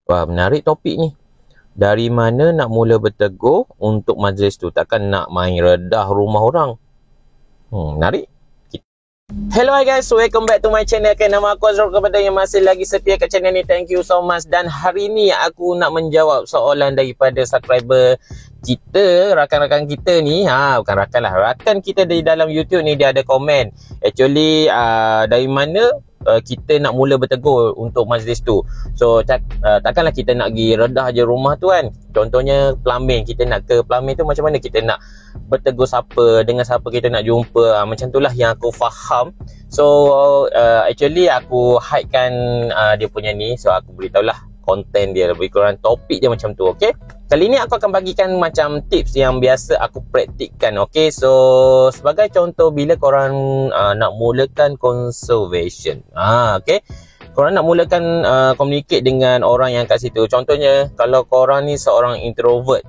Wah, menarik topik ni. Dari mana nak mula bertegur untuk majlis tu? Takkan nak main redah rumah orang. Menarik. Hello guys, welcome back to my channel. Nama aku Azrul. Kepada yang masih lagi setia kat channel ni, thank you so much. Dan hari ni aku nak menjawab soalan daripada subscriber kita, rakan-rakan kita ni. Bukan rakan lah, rakan kita di dalam YouTube ni. Dia ada komen, actually dari mana kita nak mula bertegur untuk majlis tu. So takkanlah kita nak pergi redah je rumah tu kan. Contohnya plumbing, kita nak ke plumbing tu, macam mana kita nak bertegur siapa, dengan siapa kita nak jumpa. Macam itulah yang aku faham. So actually aku hidekan dia punya ni. So aku beritahulah konten dia, lebih kurang topik dia macam tu. Okay, kali ni aku akan bagikan macam tips yang biasa aku praktikkan. Okay, so sebagai contoh, bila korang nak mulakan conversation, okay, korang nak mulakan communicate dengan orang yang kat situ. Contohnya kalau korang ni seorang introvert,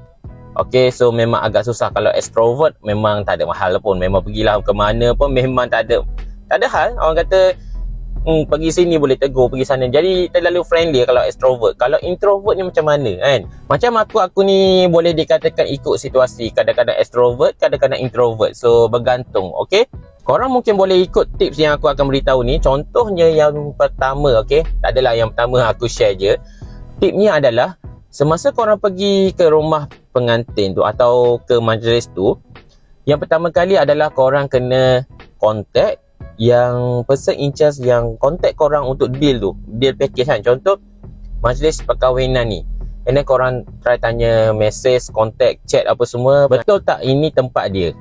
okay, so memang agak susah. Kalau extrovert memang tak ada mahal pun, memang pergilah ke mana pun memang tak ada hal. Orang kata pergi sini boleh tegur, pergi sana. Jadi terlalu friendly kalau extrovert. Kalau introvert ni macam mana kan? Macam aku ni boleh dikatakan ikut situasi. Kadang-kadang extrovert, kadang-kadang introvert. So bergantung. Okay, korang mungkin boleh ikut tips yang aku akan beritahu ni. Contohnya yang pertama, okay, tak adalah yang pertama, aku share je. Tipnya adalah, semasa korang pergi ke rumah pengantin tu atau ke majlis tu, yang pertama kali adalah korang kena contact yang person in charge yang contact korang untuk deal package kan. Contoh majlis perkahwinan ni, and then korang try tanya, message, contact, chat apa semua, betul tak ini tempat dia.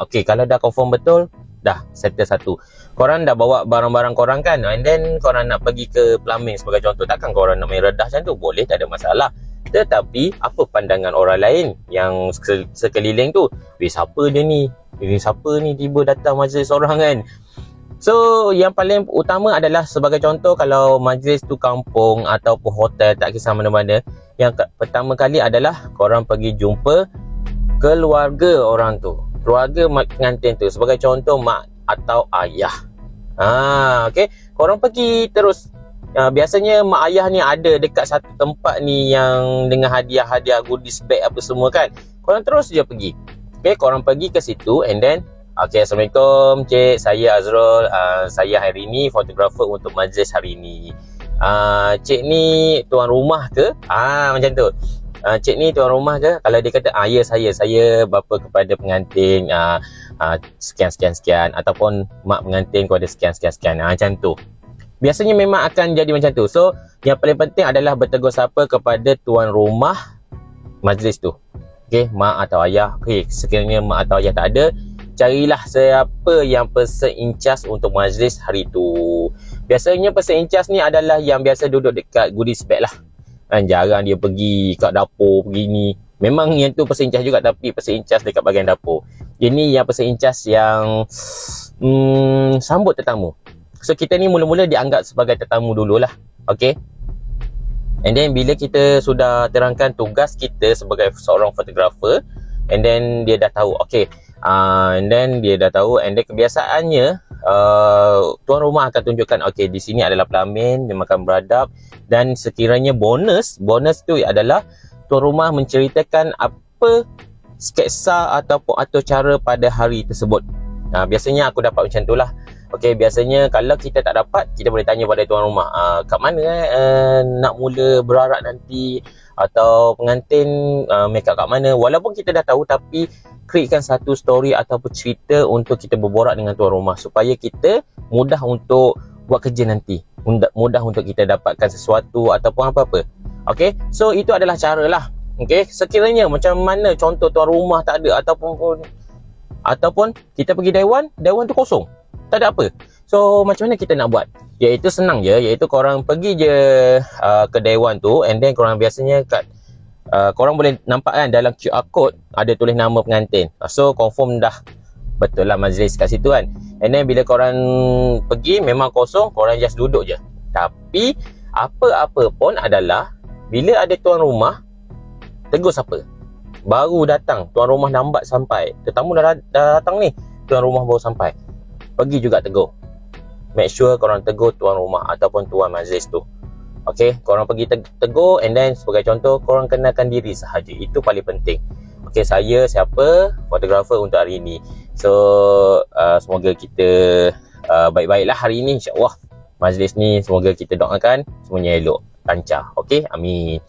Okay, kalau dah confirm betul, dah settle satu. Korang dah bawa barang-barang korang kan, and then korang nak pergi ke plumbing sebagai contoh. Takkan korang nak main redah macam tu? Boleh, tak ada masalah. Tetapi apa pandangan orang lain yang sekeliling tu? Siapa dia ni? Siapa ni tiba datang majlis orang kan? So yang paling utama adalah, sebagai contoh, kalau majlis tu kampung ataupun hotel, tak kisah mana-mana, yang pertama kali adalah korang pergi jumpa keluarga orang tu, keluarga pengantin tu. Sebagai contoh, mak atau ayah. Okay, korang pergi terus. Biasanya mak ayah ni ada dekat satu tempat ni yang dengan hadiah-hadiah, goodies bag apa semua kan. Korang terus je pergi. Okay, korang pergi ke situ, and then okay, Assalamualaikum Cik, saya Azrul. Saya hari ni fotografer untuk majlis hari ni. Cik ni tuan rumah ke? Macam tu. Cik ni tuan rumah ke? Kalau dia kata, ya saya bapa kepada pengantin sekian. Ataupun mak pengantin kepada sekian. Macam tu. Biasanya memang akan jadi macam tu. So yang paling penting adalah bertegur sapa kepada tuan rumah majlis tu. Okay, mak atau ayah. Okay, sekiranya mak atau ayah tak ada, carilah siapa yang person in charge untuk majlis hari tu. Biasanya person in charge ni adalah yang biasa duduk dekat goodies bag lah kan. Jarang dia pergi kat dapur begini. Memang yang tu person in charge juga, tapi person in charge dekat bahagian dapur. Ini yang person in charge yang sambut tetamu. So kita ni mula-mula dianggap sebagai tetamu dululah. Okay, and then bila kita sudah terangkan tugas kita sebagai seorang fotografer, and then dia dah tahu. Okay, and then dia dah tahu, and then kebiasaannya tuan rumah akan tunjukkan, okay, di sini adalah pelamin, dia makan beradab. Dan sekiranya bonus tu adalah tuan rumah menceritakan apa sketsa ataupun atur cara pada hari tersebut. Biasanya aku dapat macam tu lah. Okay, biasanya kalau kita tak dapat, kita boleh tanya pada tuan rumah, kat mana nak mula berarak nanti, atau pengantin make up kat mana. Walaupun kita dah tahu, tapi createkan satu story ataupun cerita untuk kita berborak dengan tuan rumah, supaya kita mudah untuk buat kerja nanti, mudah untuk kita dapatkan sesuatu ataupun apa-apa. Okay, so itu adalah cara lah. Okay, sekiranya macam mana contoh tuan rumah tak ada, ataupun kita pergi dewan tu kosong, tak ada apa. So macam mana kita nak buat? Iaitu senang je, iaitu korang pergi je ke dewan tu, and then korang biasanya korang boleh nampak kan dalam QR code ada tulis nama pengantin. So confirm dah betul lah majlis kat situ kan. And then bila korang pergi memang kosong, korang just duduk je. Tapi apa-apa pun adalah, bila ada tuan rumah, tegur siapa? Baru datang, tuan rumah lambat sampai, tetamu dah datang ni, tuan rumah baru sampai, pergi juga tegur. Make sure korang tegur tuan rumah ataupun tuan majlis tu. Okay, korang pergi tegur, and then sebagai contoh, korang kenalkan diri sahaja. Itu paling penting. Okay, saya siapa, fotografer untuk hari ini. So, semoga kita baik-baiklah hari ini, insyaAllah. Majlis ni semoga kita doakan semuanya elok, lancar. Okay, amin.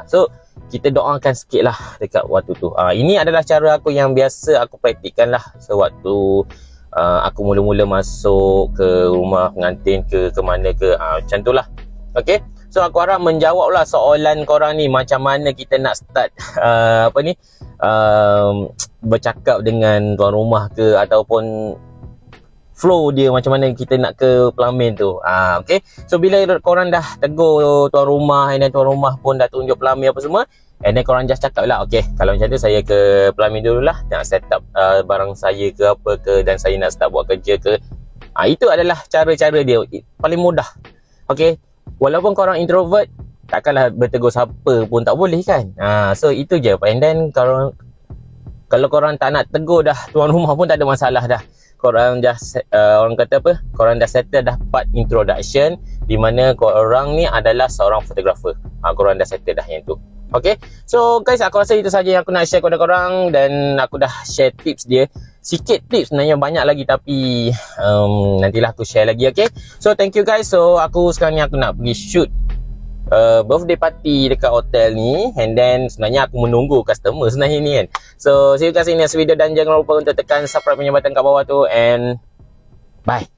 So, kita doakan sikit lah dekat waktu tu. Ini adalah cara aku yang biasa aku praktikkan lah sewaktu aku mula-mula masuk ke rumah pengantin ke mana ke, macam tu lah. Okay, so aku harap menjawab lah soalan korang ni, macam mana kita nak start bercakap dengan tuan rumah ke, ataupun flow dia macam mana kita nak ke pelamin tu. Okay, so bila korang dah tegur tuan rumah, and then tuan rumah pun dah tunjuk pelamin apa semua, and then korang just cakap lah, okay, kalau macam tu saya ke pelamin dulu lah, nak set up barang saya ke apa ke, dan saya nak start buat kerja ke. Itu adalah cara-cara dia paling mudah. Okay, walaupun korang introvert, takkanlah bertegur siapa pun tak boleh kan. So itu je. And then kalau korang tak nak tegur dah tuan rumah pun tak ada masalah dah. Korang dah orang kata apa, korang dah settle dah part introduction, di mana korang ni adalah seorang fotografer. Korang dah settle dah yang tu. Okay, so guys, aku rasa itu saja yang aku nak share kepada korang, dan aku dah share tips dia. Sikit tips, sebenarnya banyak lagi, tapi nantilah aku share lagi. Okay, so thank you guys. So aku sekarang ni aku nak pergi shoot birthday party dekat hotel ni, and then sebenarnya aku menunggu customer sebenarnya ni kan. So see you guys in next video, dan jangan lupa untuk tekan subscribe punya button kat bawah tu, and bye.